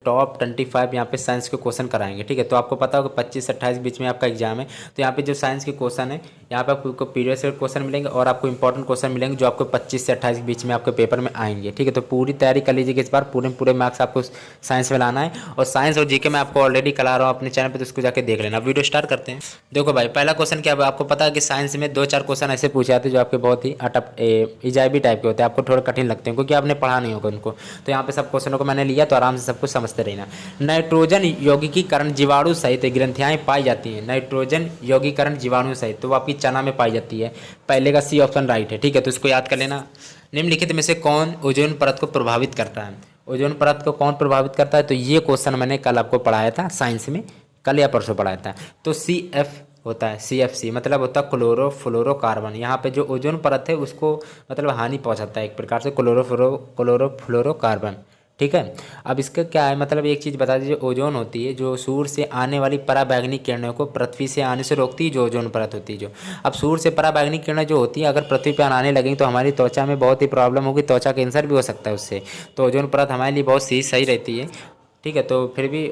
Top 25 यहाँ पे science के क्वेश्चन कराएंगे। ठीक है, तो आपको पता होगा 25 से 28 बीच में आपका एग्जाम है। तो यहाँ पे जो साइंस के क्वेश्चन है, यहाँ पे आपको प्रीवियस ईयर क्वेश्चन मिलेंगे और आपको इंपॉर्टेंट क्वेश्चन मिलेंगे जो आपको 25 से 28 के बीच में आपके पेपर में आएंगे। ठीक है, तो पूरी तैयारी कर लीजिए कि इस बार पूरे मार्क्स आपको साइंस में लाना है। और साइंस और जीके मैं आपको ऑलरेडी करा रहा हूँ अपने चैनल पर, तो उसको जाके देख लेना। वीडियो स्टार्ट करते हैं। देखो भाई, पहला क्वेश्चन क्या है, आपको पता है कि साइंस में 2-4 क्वेश्चन ऐसे पूछे जाते हैं जो आपके बहुत ही इजाबी टाइप के होते हैं, आपको थोड़ा कठिन लगते हैं क्योंकि आपने पढ़ा नहीं होगा उनको। तो यहाँ पे सब क्वेश्चनों को मैंने लिया, तो आराम से सब कुछ समझते रहना। नाइट्रोजन यौगिकीकरण जीवाणु सहित ग्रंथियाएं पाई जाती हैं। नाइट्रोजन यौगिकीकरण जीवाणु सहित, तो वो आपकी चना में पाई जाती है। पहले का सी ऑप्शन राइट है। ठीक है, तो इसको याद कर लेना। निम्नलिखित में से कौन ओजोन परत को प्रभावित करता है? ओजोन परत को कौन प्रभावित करता है? तो ये क्वेश्चन मैंने कल आपको पढ़ाया था साइंस में, कल या परसों पढ़ाया था। तो CF होता है, CFC मतलब होता है क्लोरोफ्लोरोकार्बन। यहाँ पे जो ओजोन परत है उसको मतलब हानि पहुँचाता है एक प्रकार से क्लोरोफ्लोरोकार्बन। ठीक है, अब इसका क्या है मतलब, एक चीज़ बता दीजिए। ओजोन होती है जो सूर्य से आने वाली पराबैंगनी किरणों को पृथ्वी से आने से रोकती है, जो ओजोन परत होती है जो। अब सूर्य से पराबैंगनी किरणें जो होती है अगर पृथ्वी पर आने लगेंगी तो हमारी त्वचा में बहुत ही प्रॉब्लम होगी, त्वचा कैंसर भी हो सकता है उससे। तो ओजोन परत हमारे लिए बहुत सही रहती है। ठीक है, तो फिर भी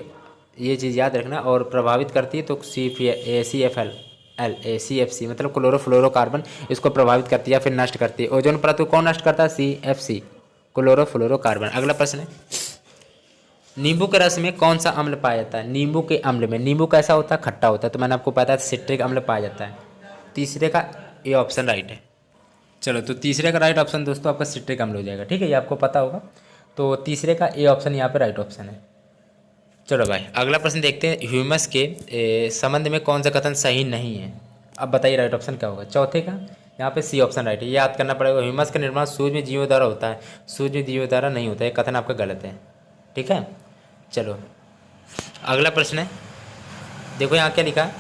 ये चीज़ याद रखना। और प्रभावित करती है तो CFC मतलब क्लोरोफ्लोरोकार्बन इसको प्रभावित करती है या फिर नष्ट करती है। ओजोन परत को कौन नष्ट करता है? CFC chlorofluorocarbon. अगला प्रश्न है, नींबू के रस में कौन सा अम्ल पाया जाता है? नींबू के अम्ल में, नींबू कैसा होता है? खट्टा होता है, तो मैंने आपको बताया सिट्रिक अम्ल पाया जाता है। तीसरे का ए ऑप्शन राइट है। चलो, तो तीसरे का राइट ऑप्शन दोस्तों आपका सिट्रिक अम्ल हो जाएगा। ठीक है, ये आपको पता होगा। तो तीसरे का ए ऑप्शन यहाँ पे राइट ऑप्शन है। चलो भाई, अगला प्रश्न देखते हैं। ह्यूमस के संबंध में कौन सा कथन सही नहीं है? अब बताइए राइट ऑप्शन क्या होगा? चौथे का यहाँ पे सी ऑप्शन राइट है, ये याद करना पड़ेगा। ह्यूमस का निर्माण सूक्ष्म जीवों द्वारा होता है, सूक्ष्म जीवों द्वारा नहीं होता है, कथन आपका गलत है। ठीक है, चलो अगला प्रश्न है। देखो यहाँ क्या लिखा है,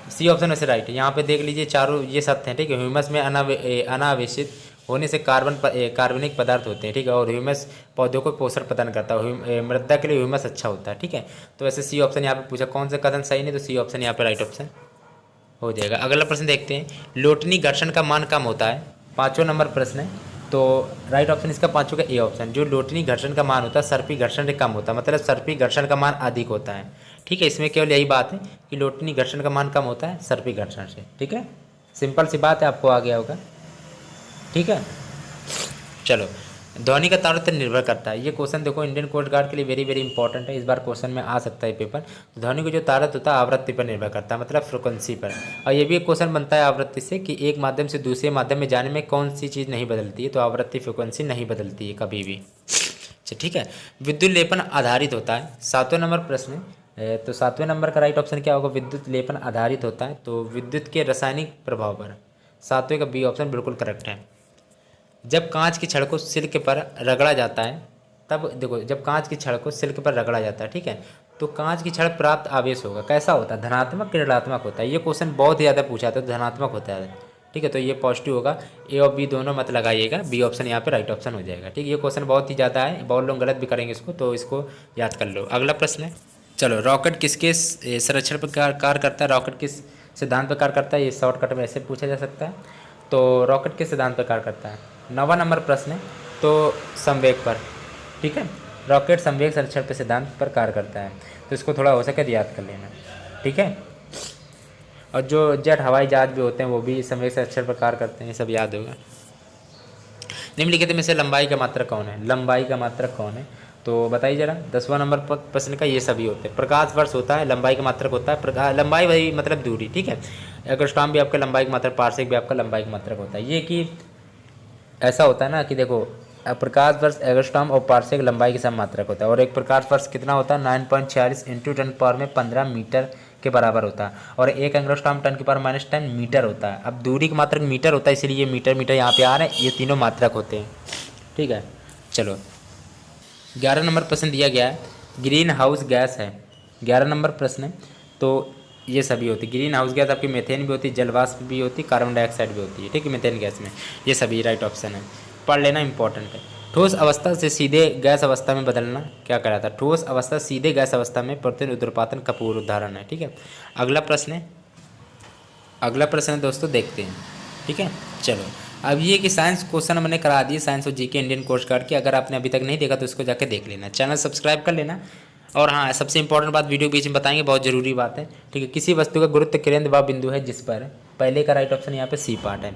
सी ऑप्शन वैसे राइट है। यहाँ पे देख लीजिए चारों ये सत्य हैं। ठीक है, ह्यूमस में अनावेशित होने से कार्बनिक पदार्थ होते हैं। ठीक है, और ह्यूमस पौधों को पोषण प्रदान करता है, मृदा के लिए ह्यूमस अच्छा होता है। ठीक है, तो वैसे सी ऑप्शन यहाँ पे पूछा कौन सा कथन सही नहीं, तो सी ऑप्शन यहाँ पे राइट ऑप्शन हो जाएगा। अगला प्रश्न देखते हैं। लोटनी घर्षण का मान कम होता है, 5वां नंबर प्रश्न है। तो राइट ऑप्शन इसका 5वां का ए ऑप्शन। जो लोटनी घर्षण का मान होता है सर्पी घर्षण से कम होता है, मतलब सर्पी घर्षण का मान अधिक होता है। ठीक है, इसमें केवल यही बात है कि लोटनी घर्षण का मान कम होता है सर्पी घर्षण से। ठीक है, सिंपल सी बात है, आपको आ गया होगा। ठीक है, चलो ध्वनि का तारतम्य निर्भर करता है। ये क्वेश्चन देखो इंडियन कोस्ट गार्ड के लिए वेरी इंपॉर्टेंट है, इस बार क्वेश्चन में आ सकता है पेपर। तो ध्वनि को जो तारत होता है आवृत्ति पर निर्भर करता है, मतलब फ्रिक्वेंसी पर। और ये भी एक क्वेश्चन बनता है आवृत्ति से कि एक माध्यम से दूसरे माध्यम में जाने में कौन सी चीज़ नहीं बदलती है, तो आवृत्ति फ्रिक्वेंसी नहीं बदलती है कभी भी। अच्छा ठीक है, विद्युत लेपन आधारित होता है, 7वां नंबर प्रश्न है। तो 7वें नंबर का राइट ऑप्शन क्या होगा? विद्युत लेपन आधारित होता है तो विद्युत के रासायनिक प्रभाव पर। 7वें का बी ऑप्शन बिल्कुल करेक्ट है। जब कांच की छड़ को सिल्क पर रगड़ा जाता है, तब देखो जब कांच की छड़ को सिल्क पर रगड़ा जाता है, ठीक है, तो कांच की छड़ प्राप्त आवेश होगा कैसा होता है? धनात्मक कि ऋणात्मक होता है? ये क्वेश्चन बहुत ही ज़्यादा पूछा था, तो धनात्मक होता है। ठीक है, तो ये पॉजिटिव होगा। ए और बी दोनों मत लगाइएगा, बी ऑप्शन यहाँ पे राइट ऑप्शन हो जाएगा। ठीक है, ये क्वेश्चन बहुत ही ज़्यादा है, बहुत लोग गलत भी करेंगे इसको, तो इसको याद कर लो। अगला प्रश्न है, चलो रॉकेट किसके संरक्षण पर कार्य करता है? रॉकेट किस सिद्धांत पर कार्य करता है? ये शॉर्टकट में ऐसे पूछा जा सकता है। तो रॉकेट किस सिद्धांत पर कार्य करता है? 9वां नंबर प्रश्न है, तो संवेग पर। ठीक है, रॉकेट संवेग संरक्षण के सिद्धांत पर कार्य करता है, तो इसको थोड़ा हो सके तो याद कर लेना। ठीक है, और जो जेट हवाई जहाज भी होते हैं वो भी संवेग संरक्षण पर कार्य करते हैं, सब याद होगा। निम्नलिखित में से लंबाई का मात्रक कौन है? लंबाई का मात्रक कौन है? तो बताइए जरा। 10वां नंबर प्रश्न का ये सभी होते हैं। प्रकाश वर्ष होता है, लंबाई का मात्रक होता है। लंबाई वही मतलब दूरी। ठीक है, एंगस्ट्रॉम भी आपका लंबाई का मात्रक, पार्सेक भी आपका लंबाई का मात्रक होता है। ये कि ऐसा होता है ना कि देखो प्रकाश वर्ष एंगस्ट्रॉम और पार्सेक लंबाई के सम मात्रक होता है, और एक प्रकाश वर्ष कितना होता है? 9.46 इंटू 10⁻15 मीटर के बराबर होता है, और एक एंगस्ट्रॉम 10⁻−10 मीटर होता है। अब दूरी का मात्रक मीटर होता है, इसलिए ये मीटर यहाँ पे आ रहे हैं, ये तीनों मात्रक होते हैं। ठीक है, चलो 11 नंबर प्रश्न दिया गया है, ग्रीन हाउस गैस है। 11 नंबर प्रश्न है, तो ये सभी होती है। ग्रीन हाउस गैस आपकी मेथेन भी होती है, जलवाष्प भी होती है, कार्बन डाइऑक्साइड भी होती है। ठीक है, मेथेन गैस में ये सभी राइट ऑप्शन है, पढ़ लेना इंपॉर्टेंट है। ठोस अवस्था से सीधे गैस अवस्था में बदलना क्या कहलाता है? ठोस अवस्था सीधे गैस अवस्था में प्रतिदिन उद्रपातन का पूर्व उदाहरण है। ठीक है, अगला प्रश्न है दोस्तों, देखते हैं। ठीक है, चलो अब ये कि साइंस क्वेश्चन मैंने करा दिए, साइंस और जीके इंडियन कोस्ट गार्ड के। अगर आपने अभी तक नहीं देखा तो इसको जाके देख लेना, चैनल सब्सक्राइब कर लेना। और हाँ, सबसे इंपॉर्टेंट बात वीडियो के बीच में बताएंगे, बहुत जरूरी बात है, ठीक है। किसी वस्तु का गुरुत्व केंद्र वह बिंदु है जिस पर, पहले का राइट ऑप्शन यहाँ पे सी पार्ट है,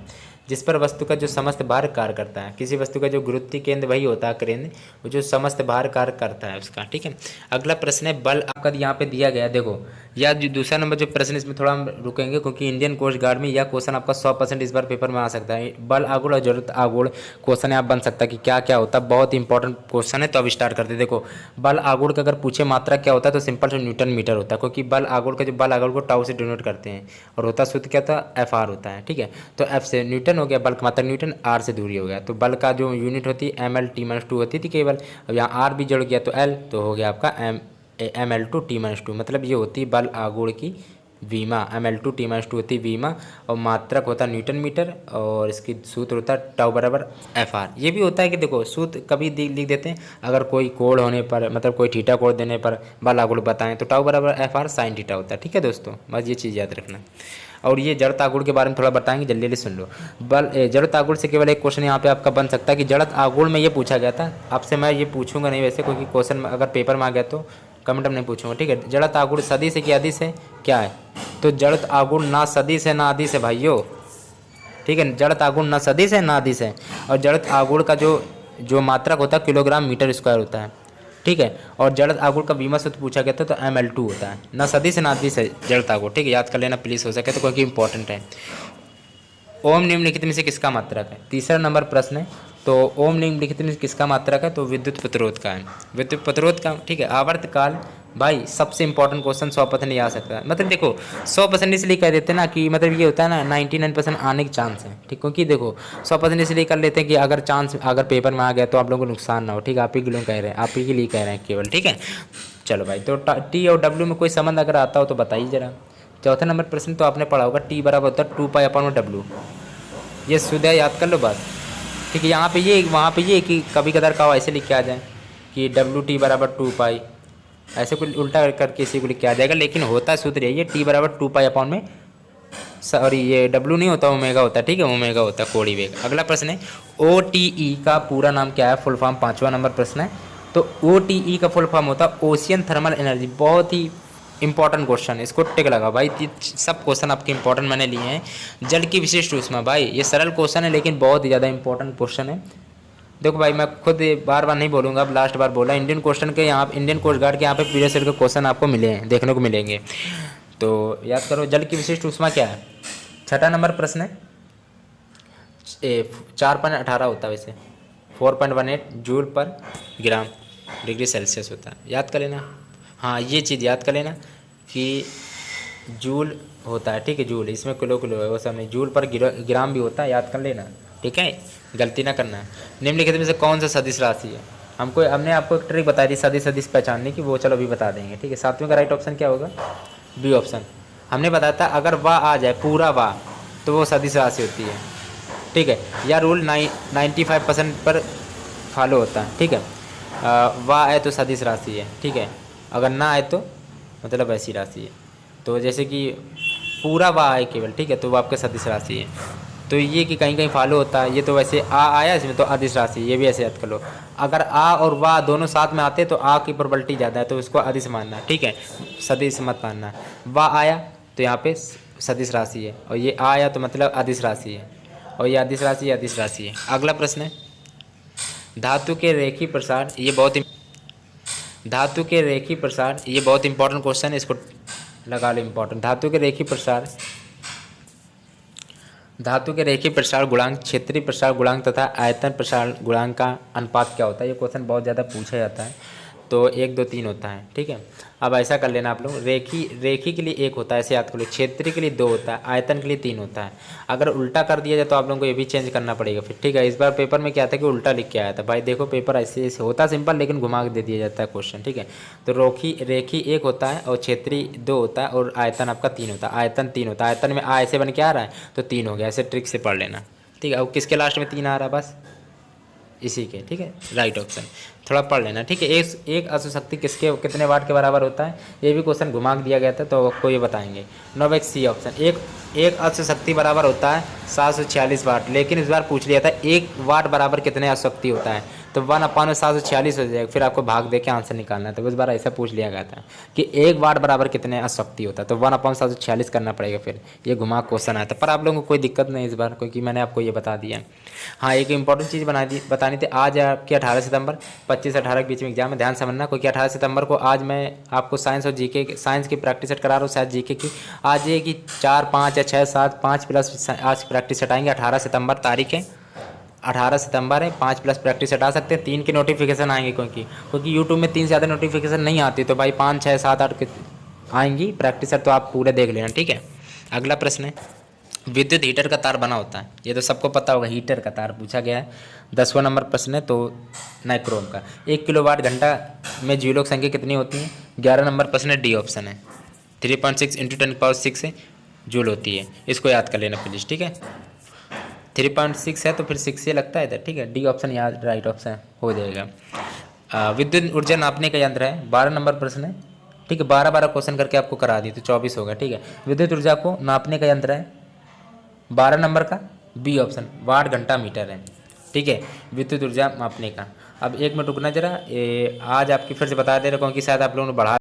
जिस पर वस्तु का जो समस्त भार कार्य करता है। किसी वस्तु का जो गुरुत्व केंद्र वही होता है केंद्र, वो जो समस्त भार कार्य करता है उसका, ठीक है। अगला प्रश्न है बल आपका यहाँ पे दिया गया, देखो या जो दूसरा नंबर जो प्रश्न, इसमें थोड़ा हम रुकेंगे क्योंकि इंडियन कोस्ट गार्ड में यह क्वेश्चन आपका 100% इस बार पेपर में आ सकता है। बल आगुण और जरूरत आगुण क्वेश्चन आप बन सकता है कि क्या क्या होता है, बहुत इंपॉर्टेंट क्वेश्चन है। तो अब स्टार्ट करते हैं। देखो बल आगुण का अगर पूछे मात्रा क्या होता है तो सिंपल से न्यूटन मीटर होता है, क्योंकि बल आगुण का जो बल आगुण को टाउ से डिनोट करते हैं, और होता सूत्र क्या था, एफ आर होता है, ठीक है। तो एफ से न्यूटन हो गया, बल का मात्रा न्यूटन, आर से दूरी हो गया, तो बल का जो यूनिट होती है M L T minus two होती थी केवल। अब यहाँ आर भी जुड़ गया तो एल, तो हो गया आपका M L two T minus two, मतलब ये होती है बल आगुण की वीमा, M L two T minus two होती है वीमा, और मात्रक होता है न्यूटन मीटर, और इसकी सूत्र होता है टाउ बराबर एफ आर। ये भी होता है कि देखो सूत्र कभी लिख देते हैं, अगर कोई कोण होने पर, मतलब कोई थीटा कोण देने पर बल आगुण बताएं तो टाउ बराबर एफ आर साइन थीटा होता है, ठीक है दोस्तों, बस ये चीज़ याद रखना। और ये जड़त आगुण के बारे में थोड़ा बताएंगे, जल्दी जल्दी सुन लो। जड़त आगुण से केवल एक क्वेश्चन यहाँ पे आपका बन सकता है कि जड़त आगुण में ये पूछा गया था, आपसे मैं ये पूछूंगा नहीं वैसे, क्योंकि क्वेश्चन अगर पेपर में आ गया तो कमेंट में नहीं पूछूंगा, ठीक है। जड़त आगुण सदिश है कि अदिश है, क्या है, तो जड़त आगुण ना सदिश है ना अदिश है भाइयों, ठीक है। जड़त आगुण ना सदिश है ना अदिश है, और जड़त आगुण का जो मात्रक होता है किलोग्राम मीटर स्क्वायर होता है, ठीक है। और जड़त आगुण का बीमा सूत्र पूछा गया था तो ml2 होता है, ना सदिश ना अदिश है जड़त आगुण, ठीक है, याद कर लेना प्लीज़ हो सके तो, क्योंकि इंपॉर्टेंट है। ओम निम्नलिखित में से किसका मात्रक है, तीसरा नंबर प्रश्न है। तो ओम निम्नलिखित में किसका मात्रक है, तो विद्युत प्रतिरोध का है, विद्युत प्रतिरोध का, ठीक है। आवर्तकाल भाई सबसे इंपॉर्टेंट क्वेश्चन 100% नहीं आ सकता है, मतलब देखो 100% इसलिए कह देते हैं ना कि मतलब ये होता है ना 99% आने के चांस है, ठीक, क्योंकि देखो 100% इसलिए कर लेते हैं कि अगर चांस अगर पेपर में आ गया तो आप लोगों को नुकसान ना हो, ठीक है। आप ही के लिए कह रहे हैं, आप ही के लिए कह रहे हैं केवल, ठीक है। चलो भाई, तो टी और डब्ल्यू में कोई संबंध अगर आता हो तो बताइए जरा। चौथा नंबर प्रश्न तो आपने पढ़ा होगा, टी बराबर होता है 2π/w, ये सुधा याद कर लो बात, ठीक है। यहाँ पे ये वहाँ पे ये कि कभी कदार का ऐसे लिख के आ जाए कि WT बराबर 2π, ऐसे कुछ उल्टा करके इसी को लिख के आ जाएगा, लेकिन होता है सूत्र यही है, टी बराबर 2π में, सॉरी ये W नहीं होता, ओमेगा होता है, ठीक है, ओमेगा होता है कोणीय वेग। अगला प्रश्न है OTE का पूरा नाम क्या है, फुल फॉर्म, पाँचवा नंबर प्रश्न है। तो OTE का फुल फॉर्म होता है ओशियन थर्मल एनर्जी, बहुत ही इंपॉर्टेंट क्वेश्चन है, इसको टिक लगा भाई, सब क्वेश्चन आपके इंपॉर्टेंट मैंने लिए हैं। जल की विशिष्ट ऊष्मा, भाई ये सरल क्वेश्चन है लेकिन बहुत ही ज़्यादा इंपॉर्टेंट क्वेश्चन है। देखो भाई मैं खुद बार बार नहीं बोलूँगा, अब लास्ट बार बोला, इंडियन क्वेश्चन के यहाँ इंडियन कोस्ट गार्ड के यहाँ पे पीरियड सेट के क्वेश्चन आपको मिले हैं, देखने को मिलेंगे, तो याद करो जल की विशिष्ट ऊष्मा क्या है। छठा नंबर प्रश्न है 4.18 होता है वैसे, 4.18 जूल पर ग्राम डिग्री सेल्सियस होता है, याद कर लेना। हाँ ये चीज़ याद कर लेना कि जूल होता है, ठीक है, जूल, इसमें किलो किलो है वो सब नहीं, जूल पर ग्राम भी होता है, याद कर लेना, ठीक है, गलती ना करना। निम्नलिखित में से कौन सा सदिश राशि है, हमने आपको एक ट्रिक बताई थी सदिश पहचानने की, वो चलो अभी बता देंगे, ठीक है। सातवें का राइट ऑप्शन क्या होगा, बी ऑप्शन। हमने बताया था अगर वाह आ जाए पूरा वाह तो वो सदिश राशि होती है, ठीक है, या रूल 95% पर फॉलो होता है, ठीक है। वाह आए तो सदिश राशि है, ठीक है, अगर ना आए तो मतलब ऐसी राशि है, तो जैसे कि पूरा वाह आए केवल, ठीक है, तो वो आपके सदिश राशि है। तो ये कि कहीं कहीं फॉलो होता है, ये तो वैसे आ आया इसमें तो अदिश राशि, ये भी ऐसे याद कर लो। अगर आ और वाह दोनों साथ में आते तो आ की प्रोबेबिलिटी ज़्यादा है तो उसको अदिश मानना, ठीक है, सदिश मत मानना। वाह आया तो यहाँ पे सदिश राशि है, और ये आया तो मतलब अदिश राशि है, और ये अदिश राशि अदिश राशि है। अगला प्रश्न है धातु के रेखीय प्रसार, ये बहुत इंपॉर्टेंट क्वेश्चन है, इसको लगा लो इंपॉर्टेंट। धातु के रेखीय प्रसार गुणांक, क्षेत्रीय प्रसार गुणांक तथा आयतन प्रसार गुणांक का अनुपात क्या होता है, ये क्वेश्चन बहुत ज़्यादा पूछा जाता है, तो 1 2 3 होता है, ठीक है। अब ऐसा कर लेना आप लोग, रेखी के लिए 1 होता है, ऐसे याद कर लो, क्षेत्रीय के लिए 2 होता है, आयतन के लिए 3 होता है। अगर उल्टा कर दिया जाए तो आप लोगों को ये भी चेंज करना पड़ेगा फिर, ठीक है। इस बार पेपर में क्या था कि उल्टा लिख के आया था भाई, देखो पेपर ऐसे होता सिंपल लेकिन घुमा के दे दिया जाता है क्वेश्चन, ठीक है। तो रेखी 1 होता है और क्षेत्रीय 2 होता है और आयतन आपका 3 होता है, आयतन 3 होता है, आयतन में आ ऐसे बन के आ रहा है तो 3 हो गया, ऐसे ट्रिक से पढ़ लेना, ठीक है। अब किसके लास्ट में 3 आ रहा है, बस इसी के, ठीक है, राइट ऑप्शन। थोड़ा पढ़ लेना, ठीक है। एक अश्व शक्ति किसके कितने वाट के बराबर होता है, ये भी क्वेश्चन घुमा के दिया गया था, तो आपको ये बताएंगे। 9 सी ऑप्शन। एक अश्व शक्ति बराबर होता है 746 वाट, लेकिन इस बार पूछ लिया था 1 वाट बराबर कितने अश्व शक्ति होता है, तो 1/746 हो जाएगा, फिर आपको भाग दे के आंसर निकालना है। तो इस बार ऐसा पूछ लिया गया था कि 1 वाट बराबर कितने अश्व शक्ति होता है, तो 1/746 करना पड़ेगा, फिर ये घुमा क्वेश्चन आया था। पर आप लोगों को कोई दिक्कत नहीं इस बार, क्योंकि मैंने आपको ये बता दिया। हाँ, एक इंपॉर्टेंट चीज़ बतानी थी। आज आपकी 18 सितंबर 25-18 के बीच में एग्जाम है, ध्यान समझना, क्योंकि 18 सितंबर को आज मैं आपको साइंस और जीके साइंस की प्रैक्टिस सेट करा रहा हूँ, शायद जीके की आज ये कि 4, 5 या 6, 7, 5 प्लस आज प्रैक्टिस सेट आएंगे। 18 सितंबर तारीख है, 18 सितंबर है, 5 प्लस प्रैक्टिस हटा सकते हैं, 3 के नोटिफिकेशन आएंगे, क्योंकि यूट्यूब में 3 से ज़्यादा नोटिफिकेशन नहीं आती, तो भाई 5, 6, 7, 8 के आएंगी प्रैक्टिस सेट, तो आप पूरे देख लेना, ठीक है। अगला प्रश्न है, विद्युत हीटर का तार बना होता है, ये तो सबको पता होगा, हीटर का तार पूछा गया है। 10वां नंबर प्रश्न है तो नाइक्रोम का। 1 किलोवाट घंटा में ज्यूलोक संख्या कितनी होती है। 11 नंबर प्रश्न है, डी ऑप्शन है। 3.6 × 10⁻6 जूल होती है, इसको याद कर लेना प्लीज़, ठीक है। 3.6 है तो फिर 6 से लगता है इधर, ठीक है। डी ऑप्शन याद राइट ऑप्शन हो जाएगा। विद्युत ऊर्जा नापने का यंत्र है, 12 नंबर प्रश्न है, ठीक है। 12 क्वेश्चन करके आपको करा दी तो 24 होगा, ठीक है। विद्युत ऊर्जा को नापने का यंत्र है 12 नंबर का, बी ऑप्शन, वाट घंटा मीटर है, ठीक है, विद्युत ऊर्जा मापने का। अब 1 मिनट रुकना जरा, आज आपकी फिर से बता दे रहा हूँ कि शायद आप लोगों ने बढ़ा